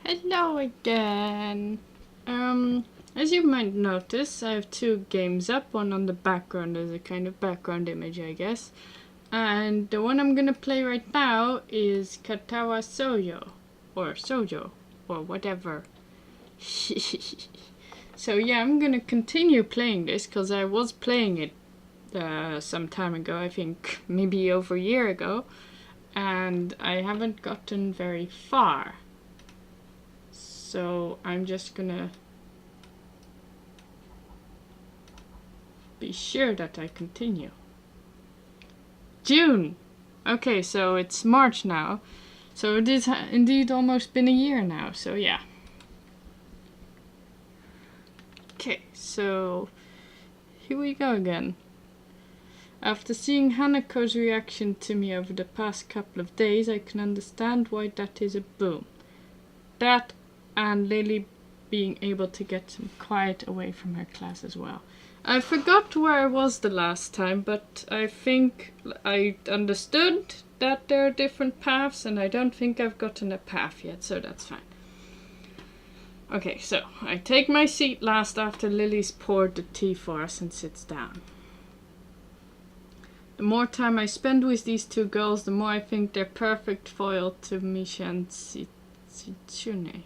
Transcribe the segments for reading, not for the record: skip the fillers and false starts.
Hello again. As you might notice, I have two games up, one on the background as a kind of background image, I guess. And the one I'm gonna play right now is Katawa Shoujo, or whatever. So yeah, I'm gonna continue playing this, because I was playing it some time ago, I think maybe over a year ago. And I haven't gotten very far. So I'm just gonna be sure that I continue. June! Okay, so it's March now. So it is indeed almost been a year now, so yeah. Okay, so here we go again. After seeing Hanako's reaction to me over the past couple of days, I can understand why that is a boom. That and Lily being able to get some quiet away from her class as well. I forgot where I was the last time, but I think I understood that there are different paths, and I don't think I've gotten a path yet, so that's fine. Okay, so I take my seat last after Lily's poured the tea for us and sits down. The more time I spend with these two girls, the more I think they're perfect foil to Misha and Sitsune.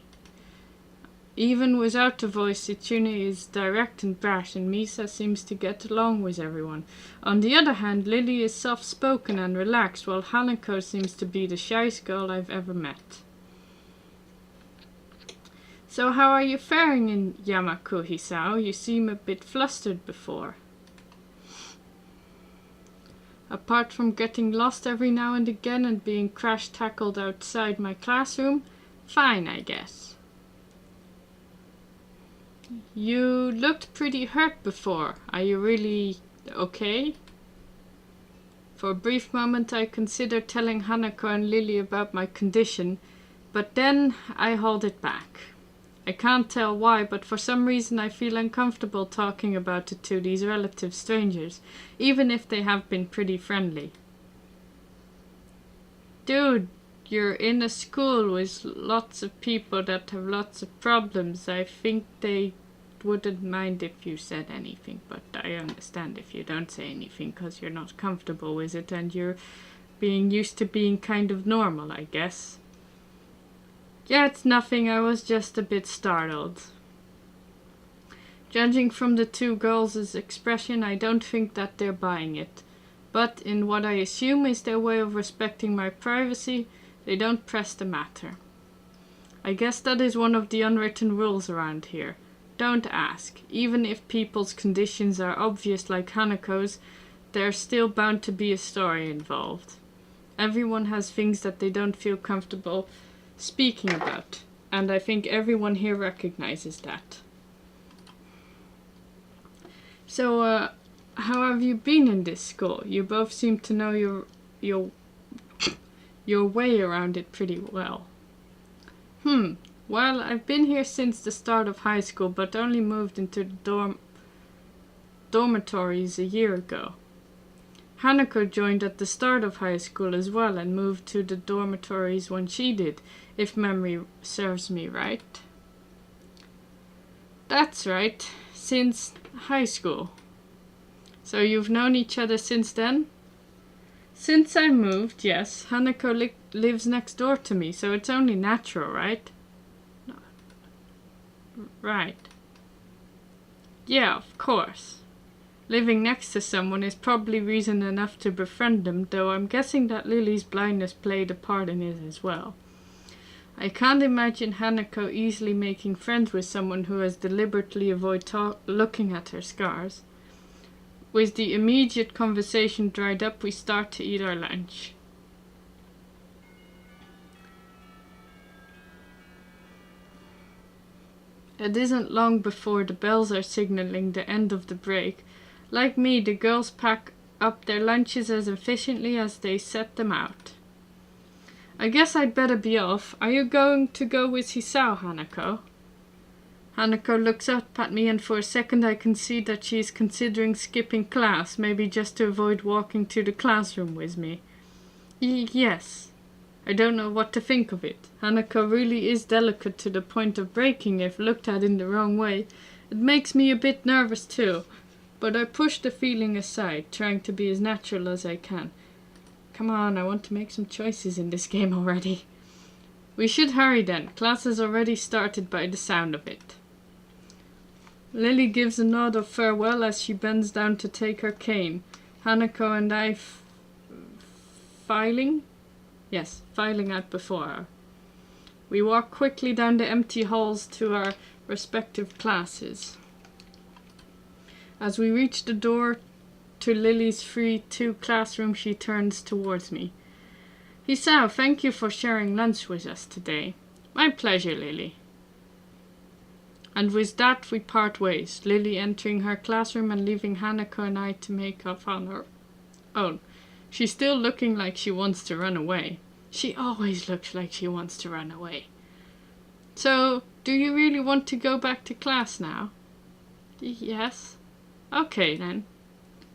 Even without the voice, Sitsune is direct and brash, and Misa seems to get along with everyone. On the other hand, Lily is soft-spoken and relaxed, while Hanako seems to be the shyest girl I've ever met. So how are you faring in Yamaku, Hisao? You seem a bit flustered before. Apart from getting lost every now and again and being crash-tackled outside my classroom, fine, I guess. You looked pretty hurt before. Are you really okay? For a brief moment I considered telling Hanako and Lily about my condition, but then I hold it back. I can't tell why, but for some reason I feel uncomfortable talking about it to these relative strangers, even if they have been pretty friendly. Dude, you're in a school with lots of people that have lots of problems. I think they wouldn't mind if you said anything, but I understand if you don't say anything because you're not comfortable with it and you're being used to being kind of normal, I guess. Yeah, it's nothing, I was just a bit startled. Judging from the two girls' expression, I don't think that they're buying it. But in what I assume is their way of respecting my privacy, they don't press the matter. I guess that is one of the unwritten rules around here. Don't ask. Even if people's conditions are obvious like Hanako's, there's still bound to be a story involved. Everyone has things that they don't feel comfortable speaking about, and I think everyone here recognizes that. So, how have you been in this school? You both seem to know your way around it pretty well. Well, I've been here since the start of high school, but only moved into the dormitories a year ago. Hanako joined at the start of high school as well and moved to the dormitories when she did, if memory serves me right. That's right, since high school. So you've known each other since then? Since I moved, yes. Hanako lives next door to me, so it's only natural, right? Right. Yeah, of course. Living next to someone is probably reason enough to befriend them, though I'm guessing that Lily's blindness played a part in it as well. I can't imagine Hanako easily making friends with someone who has deliberately avoided looking at her scars. With the immediate conversation dried up, we start to eat our lunch. It isn't long before the bells are signaling the end of the break. Like me, the girls pack up their lunches as efficiently as they set them out. I guess I'd better be off. Are you going to go with Hisao, Hanako? Hanako looks up at me, and for a second I can see that she is considering skipping class, maybe just to avoid walking to the classroom with me. Yes. I don't know what to think of it. Hanako really is delicate to the point of breaking if looked at in the wrong way. It makes me a bit nervous too, but I push the feeling aside, trying to be as natural as I can. Come on, I want to make some choices in this game already. We should hurry then. Class has already started by the sound of it. Lily gives a nod of farewell as she bends down to take her cane. Hanako and I filing out before her. We walk quickly down the empty halls to our respective classes. As we reach the door to Lily's free 2 classroom, she turns towards me. Hisao, thank you for sharing lunch with us today. My pleasure, Lily. And with that we part ways, Lily entering her classroom and leaving Hanako and I to make off on her own. She's still looking like she wants to run away. She always looks like she wants to run away. So, do you really want to go back to class now? Yes. Okay then.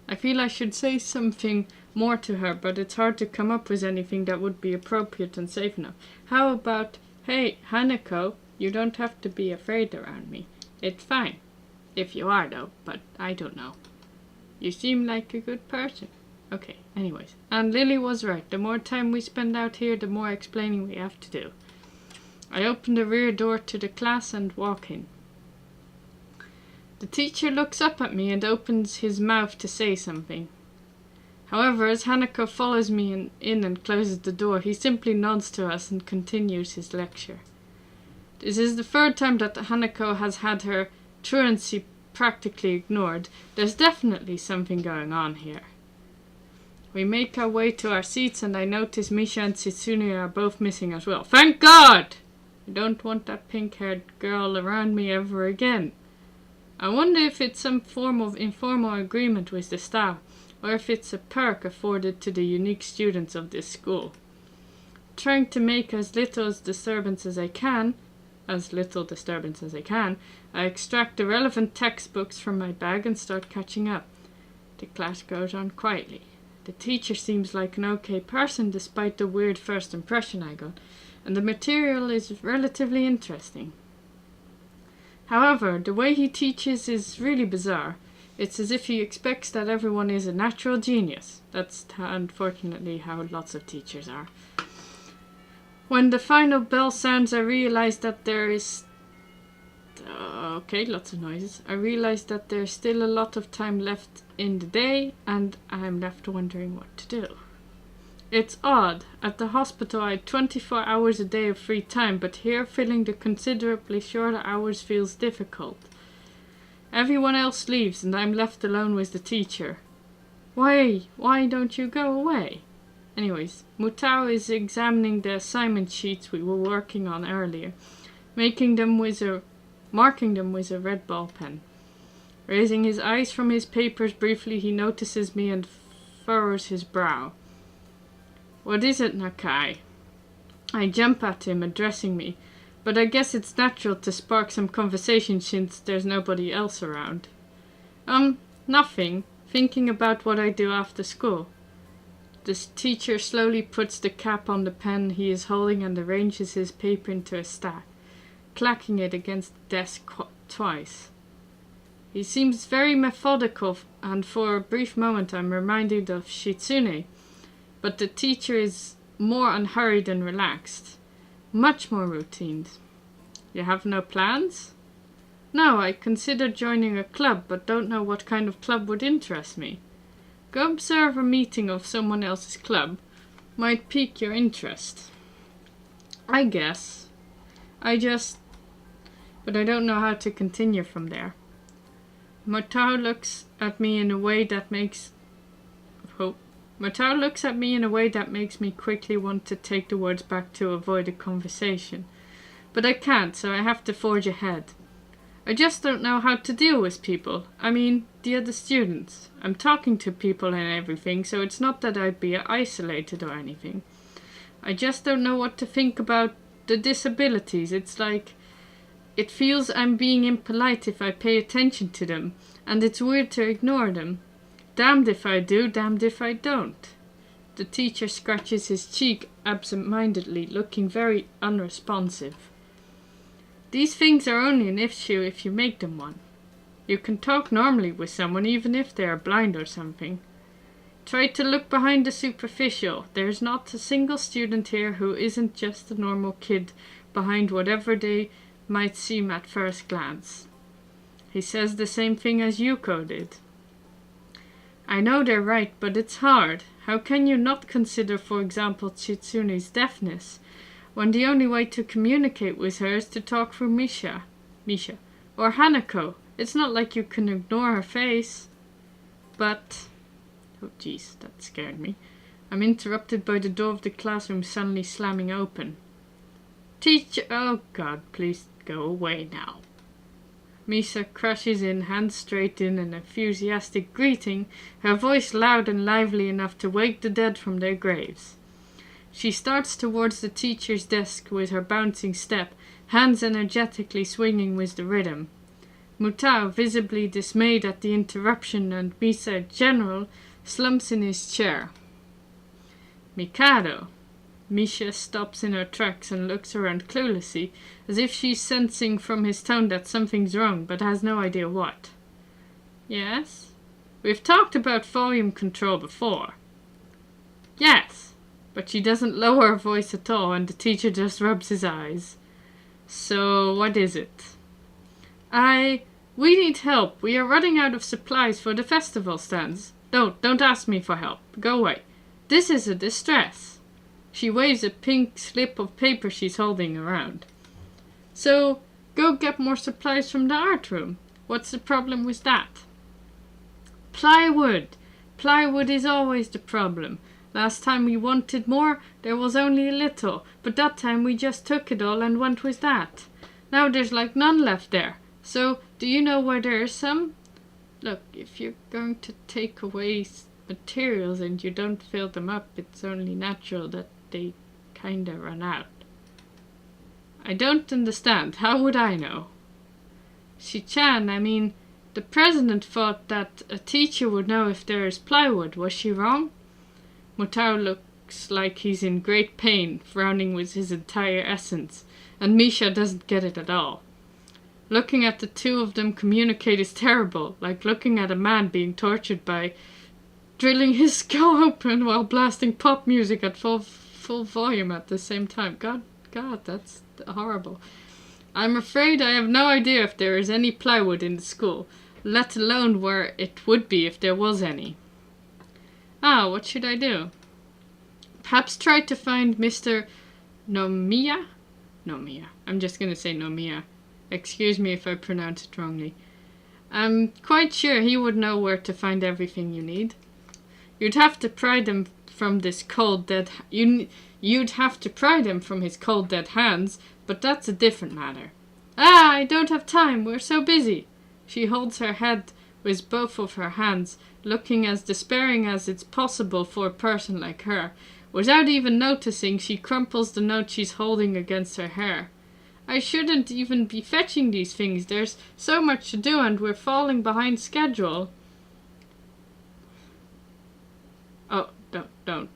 I feel I should say something more to her, but it's hard to come up with anything that would be appropriate and safe enough. How about, hey, Hanako, you don't have to be afraid around me. It's fine. If you are though, but I don't know. You seem like a good person. Okay, anyways. And Lily was right. The more time we spend out here, the more explaining we have to do. I open the rear door to the class and walk in. The teacher looks up at me and opens his mouth to say something. However, as Hanako follows me in and closes the door, he simply nods to us and continues his lecture. This is the 3rd time that Hanako has had her truancy practically ignored. There's definitely something going on here. We make our way to our seats and I notice Misha and Tsune are both missing as well. Thank God! I don't want that pink-haired girl around me ever again. I wonder if it's some form of informal agreement with the staff, or if it's a perk afforded to the unique students of this school. Trying to make as little disturbance as I can, I extract the relevant textbooks from my bag and start catching up. The class goes on quietly. The teacher seems like an okay person despite the weird first impression I got, and the material is relatively interesting. However, the way he teaches is really bizarre. It's as if he expects that everyone is a natural genius. That's unfortunately how lots of teachers are. When the final bell sounds, I realize that there is... lots of noises. I realize that there's still a lot of time left in the day, and I'm left wondering what to do. It's odd. At the hospital I had 24 hours a day of free time, but here filling the considerably shorter hours feels difficult. Everyone else leaves and I'm left alone with the teacher. Why don't you go away? Anyways, Mutao is examining the assignment sheets we were working on earlier, marking them with a red ball pen. Raising his eyes from his papers briefly, he notices me and furrows his brow. What is it, Nakai? I jump at him, addressing me, but I guess it's natural to spark some conversation since there's nobody else around. Nothing. Thinking about what I do after school. The teacher slowly puts the cap on the pen he is holding and arranges his paper into a stack, clacking it against the desk twice. He seems very methodical, and for a brief moment I'm reminded of Shitsune, but the teacher is more unhurried and relaxed. Much more routine. You have no plans? No, I considered joining a club, but don't know what kind of club would interest me. Go observe a meeting of someone else's club. Might pique your interest. I guess. But I don't know how to continue from there. Mutao looks at me in a way that makes me quickly want to take the words back to avoid a conversation. But I can't, so I have to forge ahead. I just don't know how to deal with people. I mean, the other students. I'm talking to people and everything, so it's not that I'd be isolated or anything. I just don't know what to think about the disabilities. It's like... it feels I'm being impolite if I pay attention to them, and it's weird to ignore them. Damned if I do, damned if I don't. The teacher scratches his cheek absent-mindedly, looking very unresponsive. These things are only an issue if you make them one. You can talk normally with someone even if they are blind or something. Try to look behind the superficial. There's not a single student here who isn't just a normal kid behind whatever they might seem at first glance. He says the same thing as Yuko did. I know they're right, but it's hard. How can you not consider, for example, Chitsune's deafness, when the only way to communicate with her is to talk through Misha, or Hanako? It's not like you can ignore her face. But... oh jeez, that scared me. I'm interrupted by the door of the classroom suddenly slamming open. Teacher! Oh God, please go away now. Misha crashes in, hands straight in an enthusiastic greeting, her voice loud and lively enough to wake the dead from their graves. She starts towards the teacher's desk with her bouncing step, hands energetically swinging with the rhythm. Mutao, visibly dismayed at the interruption, and Misha in general, slumps in his chair. Mikado! Misha stops in her tracks and looks around cluelessly, as if she's sensing from his tone that something's wrong, but has no idea what. Yes? We've talked about volume control before. Yes, but she doesn't lower her voice at all, and the teacher just rubs his eyes. So, what is it? We need help. We are running out of supplies for the festival stands. Don't ask me for help. Go away. This is a distress. She waves a pink slip of paper she's holding around. So, go get more supplies from the art room. What's the problem with that? Plywood. Plywood is always the problem. Last time we wanted more, there was only a little, but that time we just took it all and went with that. Now there's like none left there. So, do you know where there is some? Look, if you're going to take away materials and you don't fill them up, it's only natural that they kinda run out. I don't understand. How would I know? Shi-chan, I mean, the president thought that a teacher would know if there is plywood. Was she wrong? Mutao looks like he's in great pain, frowning with his entire essence, and Misha doesn't get it at all. Looking at the two of them communicate is terrible, like looking at a man being tortured by drilling his skull open while blasting pop music at full volume at the same time. God, that's horrible. I'm afraid I have no idea if there is any plywood in the school, let alone where it would be if there was any. What should I do? Perhaps try to find Mr. Nomiya? I'm just gonna say Nomiya. Excuse me if I pronounce it wrongly. I'm quite sure he would know where to find everything you need. You'd have to pry them from this cold dead... You'd have to pry them from his cold dead hands, but that's a different matter. I don't have time, we're so busy. She holds her head with both of her hands, looking as despairing as it's possible for a person like her. Without even noticing, she crumples the note she's holding against her hair. I shouldn't even be fetching these things. There's so much to do and we're falling behind schedule. Oh, don't.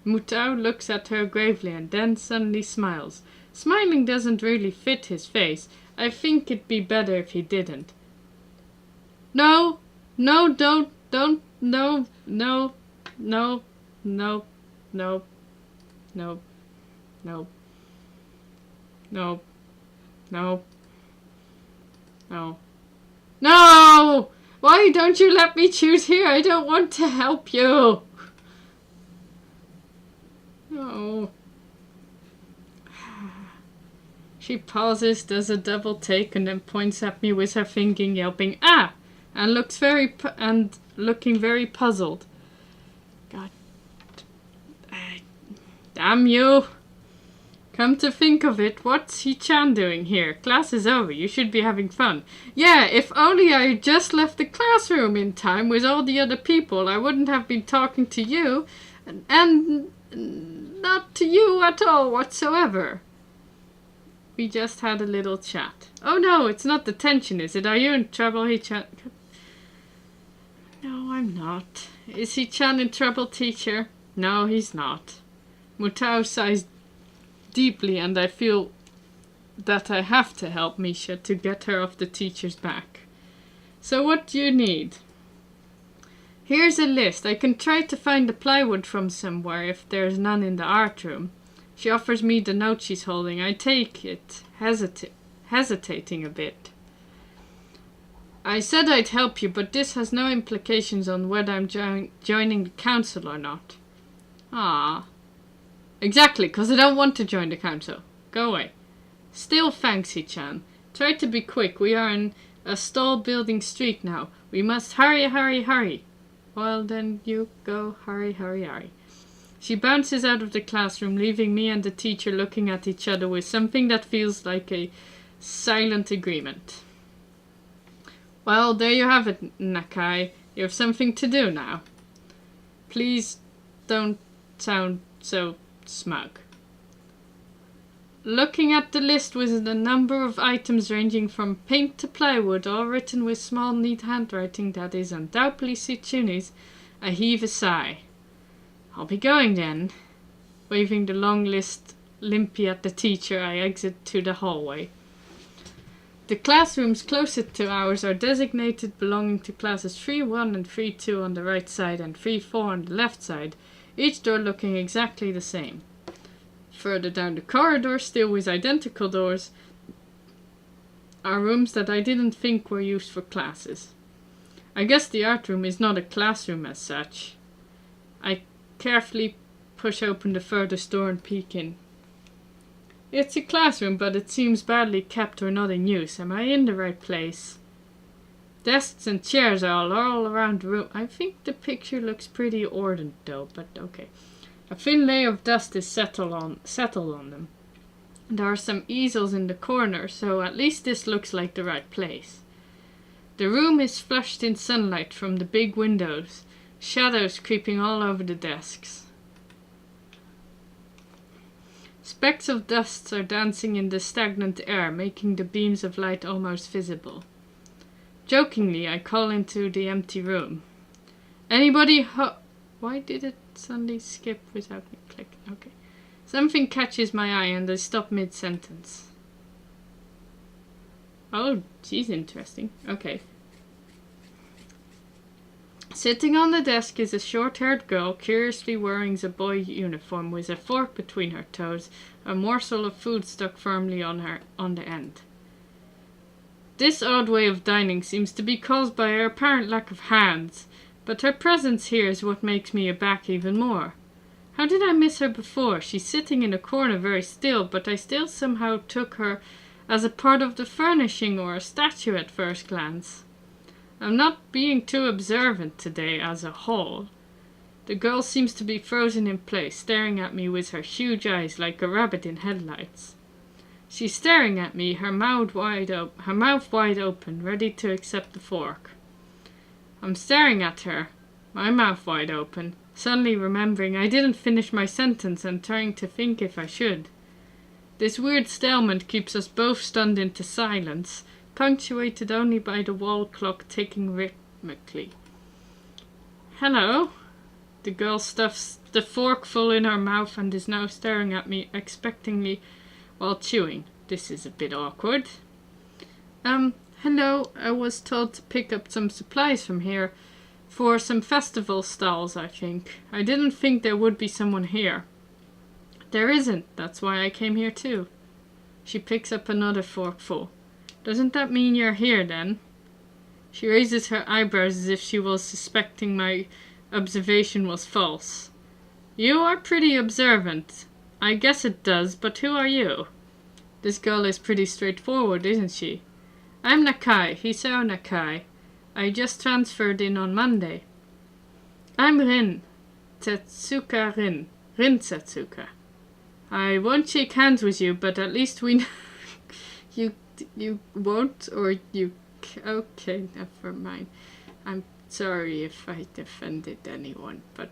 Mutao looks at her gravely and then suddenly smiles. Smiling doesn't really fit his face. I think it'd be better if he didn't. No, don't, no. No! Why don't you let me choose here? I don't want to help you. No. She pauses, does a double take, and then points at me with her finger, yelping, "Ah!" and looking very puzzled. God. Damn you. Come to think of it, what's He-chan doing here? Class is over, you should be having fun. Yeah, if only I had just left the classroom in time with all the other people, I wouldn't have been talking to you, and not to you at all whatsoever. We just had a little chat. Oh no, it's not the tension, is it? Are you in trouble, He-chan? No, I'm not. Is Hichan in trouble, teacher? No, he's not. Mutao sighs deeply, and I feel that I have to help Misha to get her off the teacher's back. So what do you need? Here's a list. I can try to find the plywood from somewhere if there's none in the art room. She offers me the note she's holding. I take it, hesitating a bit. I said I'd help you, but this has no implications on whether I'm joining the council or not. Ah. Exactly, because I don't want to join the council. Go away. Still thanks, Hichan. Try to be quick. We are in a stall building street now. We must hurry, hurry, hurry. Well, then you go hurry, hurry, hurry. She bounces out of the classroom, leaving me and the teacher looking at each other with something that feels like a silent agreement. Well, there you have it, Nakai. You have something to do now. Please don't sound so smug. Looking at the list with a number of items ranging from paint to plywood, all written with small, neat handwriting that is undoubtedly Sitsuni's, I heave a sigh. I'll be going then. Waving the long list limply at the teacher, I exit to the hallway. The classrooms closest to ours are designated belonging to classes 3-1 and 3-2 on the right side and 3-4 on the left side, each door looking exactly the same. Further down the corridor, still with identical doors, are rooms that I didn't think were used for classes. I guess the art room is not a classroom as such. I carefully push open the furthest door and peek in. It's a classroom, but it seems badly kept or not in use. Am I in the right place? Desks and chairs are all around the room. I think the picture looks pretty ordered though, but okay. A thin layer of dust is settled on them. There are some easels in the corner, so at least this looks like the right place. The room is flushed in sunlight from the big windows, shadows creeping all over the desks. Specks of dust are dancing in the stagnant air, making the beams of light almost visible. Jokingly, I call into the empty room. Anybody Why did it suddenly skip without me clicking? Okay. Something catches my eye and I stop mid-sentence. Oh, she's interesting. Okay. Sitting on the desk is a short-haired girl curiously wearing a boy uniform with a fork between her toes, a morsel of food stuck firmly on the end. This odd way of dining seems to be caused by her apparent lack of hands, but her presence here is what makes me aback even more. How did I miss her before? She's sitting in a corner very still, but I still somehow took her as a part of the furnishing or a statue at first glance. I'm not being too observant today as a whole. The girl seems to be frozen in place, staring at me with her huge eyes like a rabbit in headlights. She's staring at me, her mouth wide open, ready to accept the fork. I'm staring at her, my mouth wide open, suddenly remembering I didn't finish my sentence and trying to think if I should. This weird stalemate keeps us both stunned into silence, punctuated only by the wall clock ticking rhythmically. Hello? The girl stuffs the fork full in her mouth and is now staring at me expectantly while chewing. This is a bit awkward. Hello, I was told to pick up some supplies from here for some festival stalls, I think. I didn't think there would be someone here. There isn't, that's why I came here too. She picks up another forkful. Doesn't that mean you're here then? She raises her eyebrows as if she was suspecting my observation was false. You are pretty observant. I guess it does, but who are you? This girl is pretty straightforward, isn't she? I'm Nakai, Hisao Nakai. I just transferred in on Monday. I'm Rin. Tetsuka Rin. Rin Tetsuka. I won't shake hands with you, but at least we know you won't, or you... Okay, never mind. I'm sorry if I offended anyone, but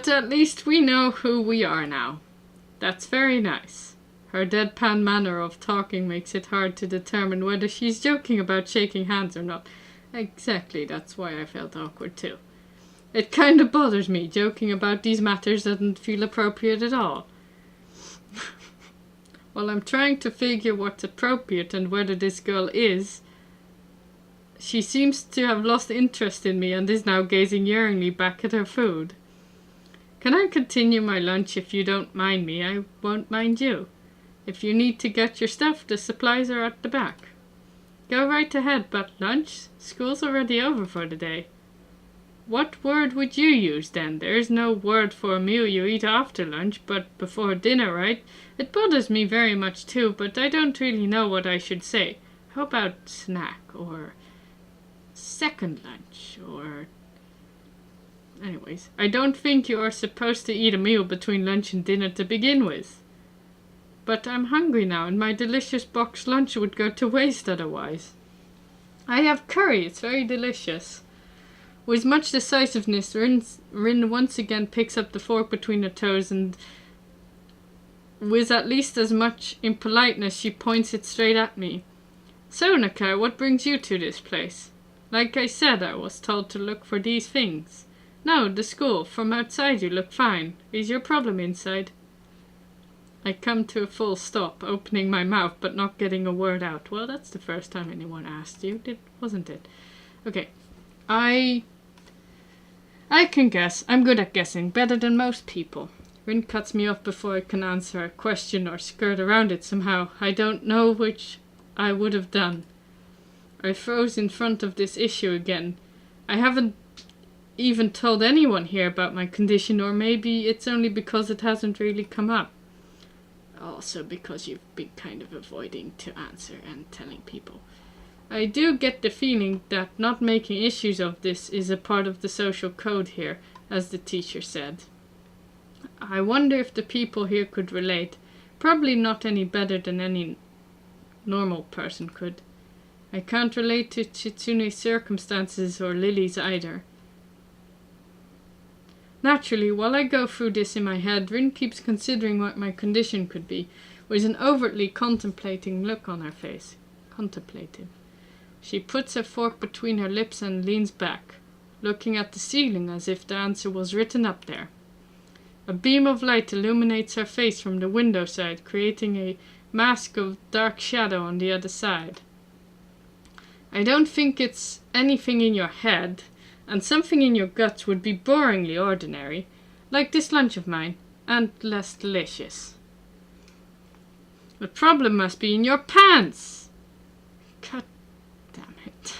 at least we know who we are now. That's very nice. Her deadpan manner of talking makes it hard to determine whether she's joking about shaking hands or not. Exactly, that's why I felt awkward too. It kind of bothers me. Joking about these matters doesn't feel appropriate at all. While I'm trying to figure what's appropriate and whether this girl is, she seems to have lost interest in me and is now gazing yearningly back at her food. Can I continue my lunch if you don't mind me? I won't mind you. If you need to get your stuff, the supplies are at the back. Go right ahead, but lunch? School's already over for the day. What word would you use then? There is no word for a meal you eat after lunch, but before dinner, right? It bothers me very much too, but I don't really know what I should say. How about snack, or second lunch, or... Anyways, I don't think you are supposed to eat a meal between lunch and dinner to begin with. But I'm hungry now, and my delicious boxed lunch would go to waste otherwise. I have curry, it's very delicious. With much decisiveness, Rin once again picks up the fork between her toes, and with at least as much impoliteness, she points it straight at me. So, Nakai, what brings you to this place? Like I said, I was told to look for these things. No, the school. From outside you look fine. Is your problem inside? I come to a full stop, opening my mouth but not getting a word out. Well, that's the first time anyone asked you, wasn't it? Okay. I can guess. I'm good at guessing, better than most people. Rin cuts me off before I can answer a question or skirt around it somehow. I don't know which I would have done. I froze in front of this issue again. I haven't even told anyone here about my condition, or maybe it's only because it hasn't really come up. Also because you've been kind of avoiding to answer and telling people. I do get the feeling that not making issues of this is a part of the social code here, as the teacher said. I wonder if the people here could relate. Probably not any better than any normal person could. I can't relate to Chitsune's circumstances or Lily's either. Naturally, while I go through this in my head, Rin keeps considering what my condition could be, with an overtly contemplating look on her face. Contemplative. She puts her fork between her lips and leans back, looking at the ceiling as if the answer was written up there. A beam of light illuminates her face from the window side, creating a mask of dark shadow on the other side. I don't think it's anything in your head, and something in your guts would be boringly ordinary, like this lunch of mine, and less delicious. The problem must be in your pants! God damn it.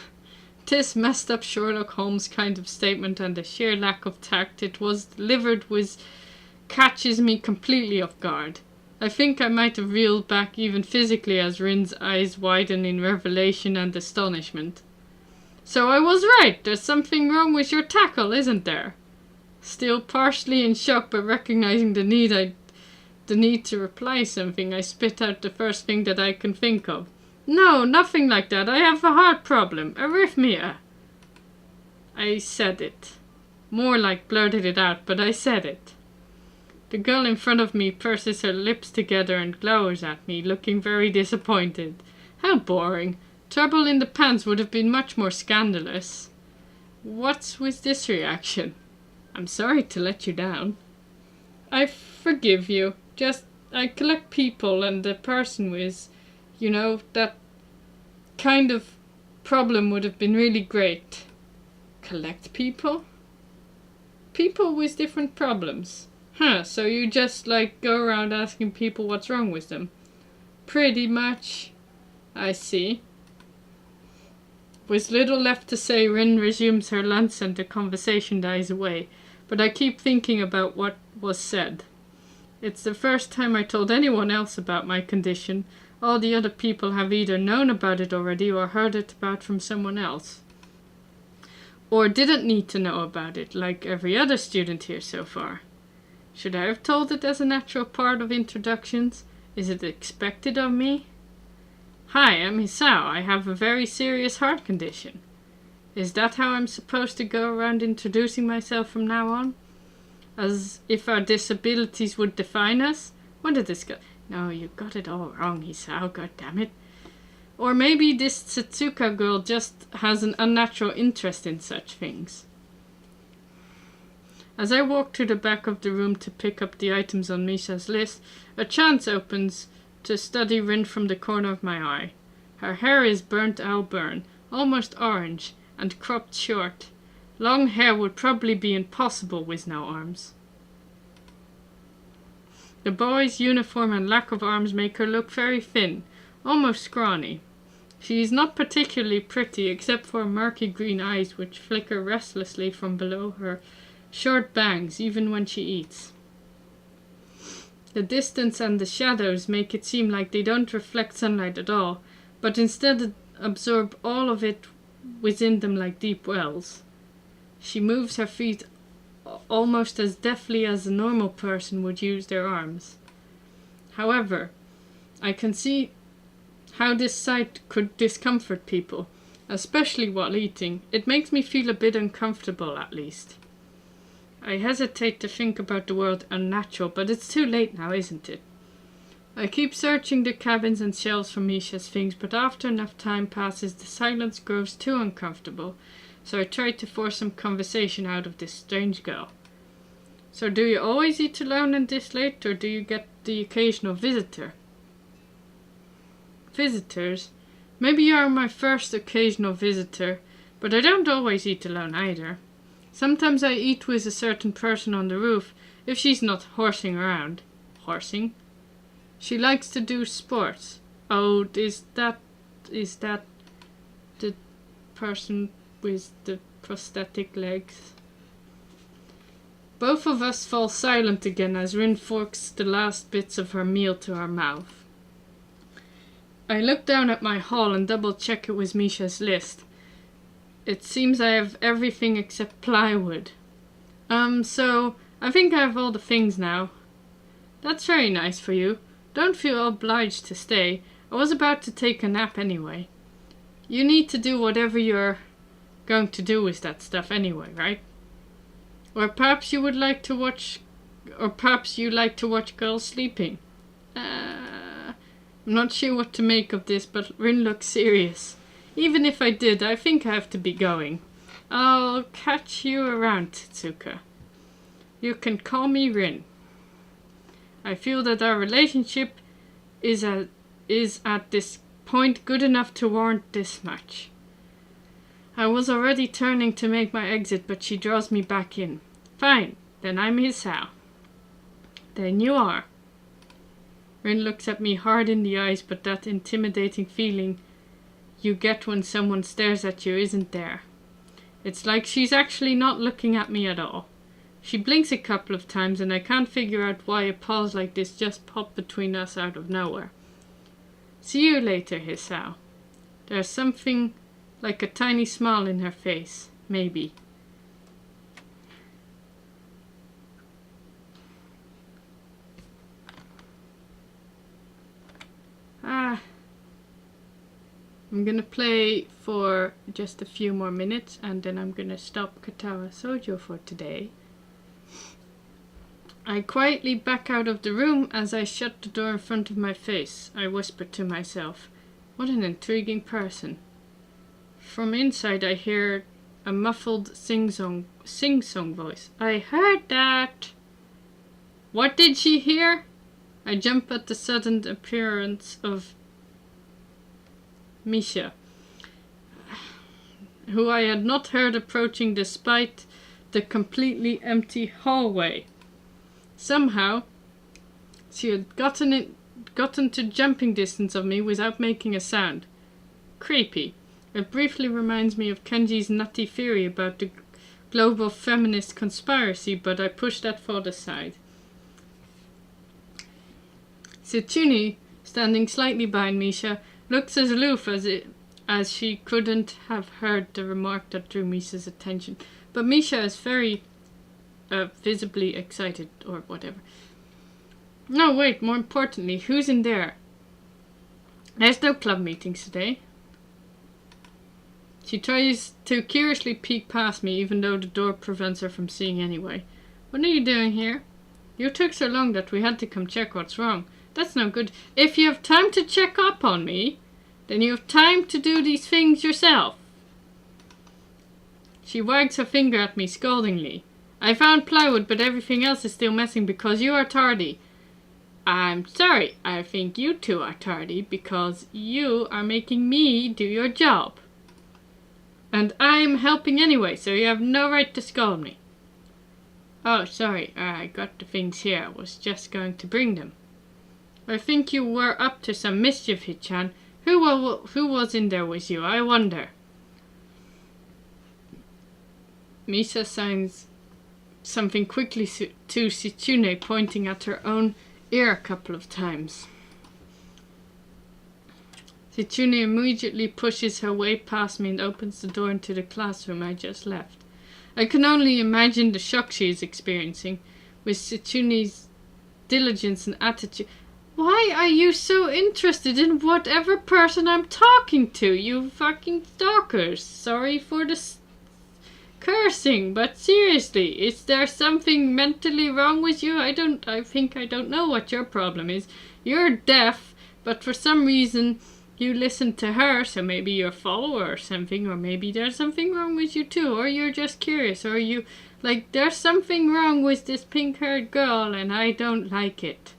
This messed up Sherlock Holmes kind of statement and the sheer lack of tact it was delivered with catches me completely off guard. I think I might have reeled back even physically as Rin's eyes widen in revelation and astonishment. So I was right, there's something wrong with your tackle, isn't there? Still partially in shock but recognizing the need to reply something, I spit out the first thing that I can think of. No, nothing like that, I have a heart problem, arrhythmia. I said it. More like blurted it out, but I said it. The girl in front of me purses her lips together and glowers at me, looking very disappointed. How boring. Trouble in the pants would have been much more scandalous. What's with this reaction? I'm sorry to let you down. I forgive you. Just, I collect people and the person with, that kind of problem would have been really great. Collect people? People with different problems. Huh, so you just, go around asking people what's wrong with them? Pretty much. I see. With little left to say, Rin resumes her lunch and the conversation dies away, but I keep thinking about what was said. It's the first time I told anyone else about my condition. All the other people have either known about it already or heard it about from someone else. Or didn't need to know about it, like every other student here so far. Should I have told it as a natural part of introductions? Is it expected of me? Hi, I'm Hisao. I have a very serious heart condition. Is that how I'm supposed to go around introducing myself from now on? As if our disabilities would define us? What a disgust. No, you got it all wrong, Hisao, goddammit. Or maybe this Setsuka girl just has an unnatural interest in such things. As I walk to the back of the room to pick up the items on Misha's list, a chance opens to study Rin from the corner of my eye. Her hair is burnt Alburn, almost orange, and cropped short. Long hair would probably be impossible with no arms. The boy's uniform and lack of arms make her look very thin, almost scrawny. She is not particularly pretty except for murky green eyes which flicker restlessly from below her short bangs even when she eats. The distance and the shadows make it seem like they don't reflect sunlight at all, but instead absorb all of it within them like deep wells. She moves her feet almost as deftly as a normal person would use their arms. However, I can see how this sight could discomfort people, especially while eating. It makes me feel a bit uncomfortable, at least. I hesitate to think about the word unnatural, but it's too late now, isn't it? I keep searching the cabins and shelves for Misha's things, but after enough time passes, the silence grows too uncomfortable, so I try to force some conversation out of this strange girl. So do you always eat alone and this late, or do you get the occasional visitor? Visitors? Maybe you are my first occasional visitor, but I don't always eat alone either. Sometimes I eat with a certain person on the roof, if she's not horsing around. Horsing? She likes to do sports. Oh, is that the person with the prosthetic legs? Both of us fall silent again as Rin forks the last bits of her meal to her mouth. I look down at my haul and double check it with Misha's list. It seems I have everything except plywood. So I think I have all the things now. That's very nice for you. Don't feel obliged to stay. I was about to take a nap anyway. You need to do whatever you're going to do with that stuff anyway, right? Or perhaps you like to watch girls sleeping. I'm not sure what to make of this, but Rin looks serious. Even if I did, I think I have to be going. I'll catch you around, Tetsuka. You can call me Rin. I feel that our relationship is at this point good enough to warrant this much. I was already turning to make my exit, but she draws me back in. Fine, then I'm Hisao. Then you are. Rin looks at me hard in the eyes, but that intimidating feeling you get when someone stares at you isn't there. It's like she's actually not looking at me at all. She blinks a couple of times and I can't figure out why a pause like this just popped between us out of nowhere. See you later, Hisao. There's something like a tiny smile in her face, maybe. I'm gonna play for just a few more minutes and then I'm gonna stop Katawa Shoujo for today. I quietly back out of the room as I shut the door in front of my face. I whisper to myself, what an intriguing person. From inside I hear a muffled sing-song voice. I heard that. What did she hear? I jump at the sudden appearance of Misha, who I had not heard approaching despite the completely empty hallway. Somehow, she had gotten to jumping distance of me without making a sound. Creepy. It briefly reminds me of Kenji's nutty theory about the global feminist conspiracy, but I push that thought aside. Tsune, standing slightly behind Misha, looks as aloof as she couldn't have heard the remark that drew Misha's attention. But Misha is very visibly excited, or whatever. No, wait, more importantly, who's in there? There's no club meetings today. She tries to curiously peek past me, even though the door prevents her from seeing anyway. What are you doing here? You took so long that we had to come check what's wrong. That's no good. If you have time to check up on me, then you have time to do these things yourself. She wags her finger at me scoldingly. I found plywood, but everything else is still missing because you are tardy. I'm sorry, I think you two are tardy because you are making me do your job. And I'm helping anyway, so you have no right to scold me. Oh, sorry, I got the things here. I was just going to bring them. I think you were up to some mischief, Hichan. Who was in there with you, I wonder? Misa signs something quickly to Sitsune, pointing at her own ear a couple of times. Sitsune immediately pushes her way past me and opens the door into the classroom I just left. I can only imagine the shock she is experiencing, with Sitsune's diligence and attitude. Why are you so interested in whatever person I'm talking to, you fucking stalkers? Sorry for the cursing, but seriously, is there something mentally wrong with you? I don't know what your problem is. You're deaf, but for some reason you listen to her, so maybe you're a follower or something, or maybe there's something wrong with you too, or you're just curious, or you, like, there's something wrong with this pink-haired girl and I don't like it.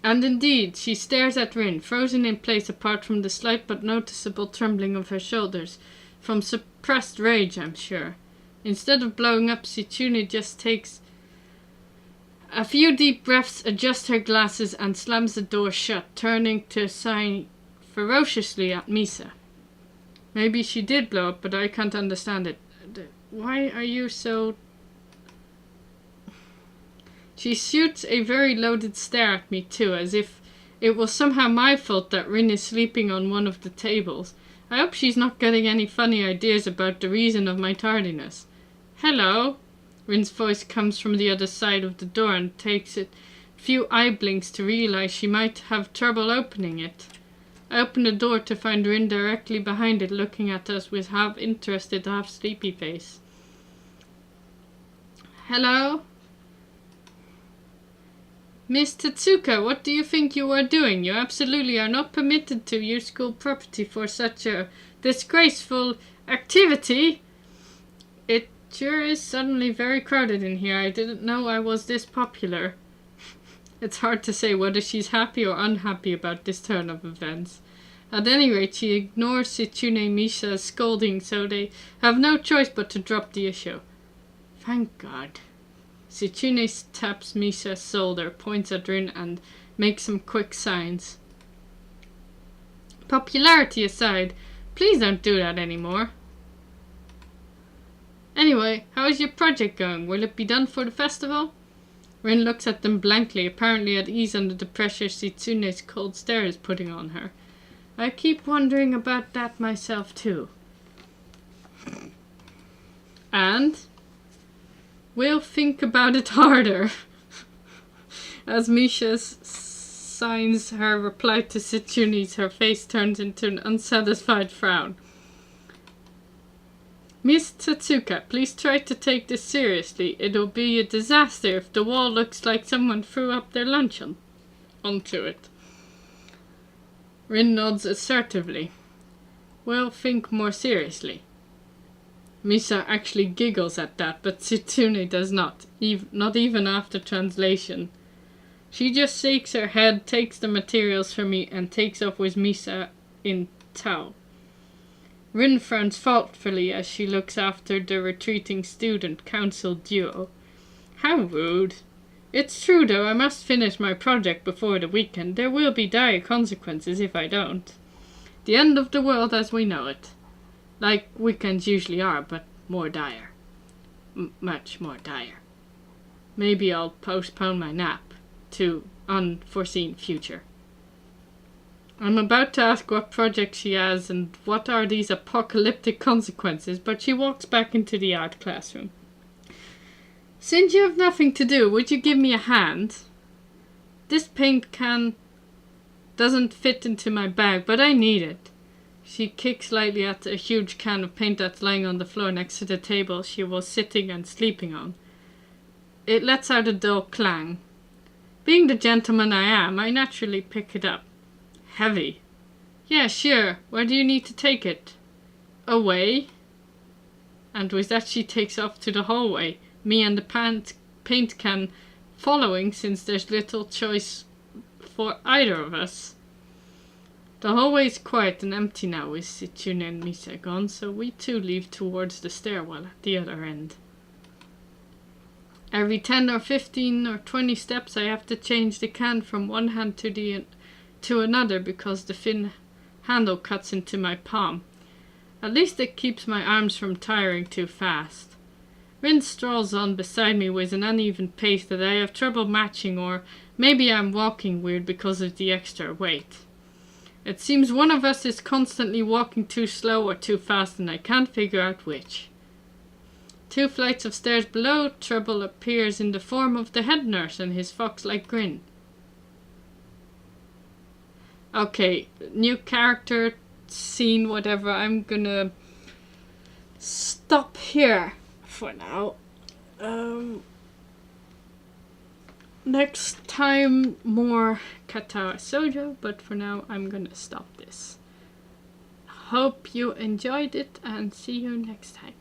And indeed, she stares at Rin, frozen in place apart from the slight but noticeable trembling of her shoulders. From suppressed rage, I'm sure. Instead of blowing up, Sitsune just takes a few deep breaths, adjusts her glasses, and slams the door shut, turning to sign ferociously at Misa. Maybe she did blow up, but I can't understand it. Why are you so... She shoots a very loaded stare at me too, as if it was somehow my fault that Rin is sleeping on one of the tables. I hope she's not getting any funny ideas about the reason of my tardiness. Hello? Rin's voice comes from the other side of the door and takes a few eye blinks to realize she might have trouble opening it. I open the door to find Rin directly behind it, looking at us with half interested, half sleepy face. Hello? Miss Tetsuka, what do you think you are doing? You absolutely are not permitted to use school property for such a disgraceful activity. It sure is suddenly very crowded in here. I didn't know I was this popular. It's hard to say whether she's happy or unhappy about this turn of events. At any rate, she ignores Sitsune Misa's scolding, so they have no choice but to drop the issue. Thank God. Sitsune taps Misa's shoulder, points at Rin, and makes some quick signs. Popularity aside, please don't do that anymore. Anyway, how is your project going? Will it be done for the festival? Rin looks at them blankly, apparently at ease under the pressure Sitsune's cold stare is putting on her. I keep wondering about that myself too. And... we'll think about it harder. As Misha signs her reply to Sitsune's, her face turns into an unsatisfied frown. Miss Tetsuka, please try to take this seriously. It'll be a disaster if the wall looks like someone threw up their lunch onto it. Rin nods assertively. We'll think more seriously. Misa actually giggles at that, but Sitsune does not even after translation. She just shakes her head, takes the materials from me, and takes off with Misa in tow. Rin frowns thoughtfully as she looks after the retreating student council duo. How rude. It's true though, I must finish my project before the weekend. There will be dire consequences if I don't. The end of the world as we know it. Like weekends usually are, but more dire. Much more dire. Maybe I'll postpone my nap to unforeseen future. I'm about to ask what project she has and what are these apocalyptic consequences, but she walks back into the art classroom. Since you have nothing to do, would you give me a hand? This paint can doesn't fit into my bag, but I need it. She kicks lightly at a huge can of paint that's lying on the floor next to the table she was sitting and sleeping on. it lets out a dull clang. Being the gentleman I am, I naturally pick it up. Heavy. Yeah, sure. Where do you need to take it? Away. And with that she takes off to the hallway, me and the paint can following since there's little choice for either of us. The hallway is quiet and empty now with Setsuna and Misa gone, so we two leave towards the stairwell at the other end. Every 10 or 15 or 20 steps I have to change the can from one hand to another because the thin handle cuts into my palm. At least it keeps my arms from tiring too fast. Rin strolls on beside me with an uneven pace that I have trouble matching, or maybe I'm walking weird because of the extra weight. It seems one of us is constantly walking too slow or too fast and I can't figure out which. 2 flights of stairs below, trouble appears in the form of the head nurse and his fox-like grin. Okay, new character, scene, whatever. I'm gonna stop here for now. Next time more Katawa Shoujo, but for now I'm gonna stop this. Hope you enjoyed it and see you next time.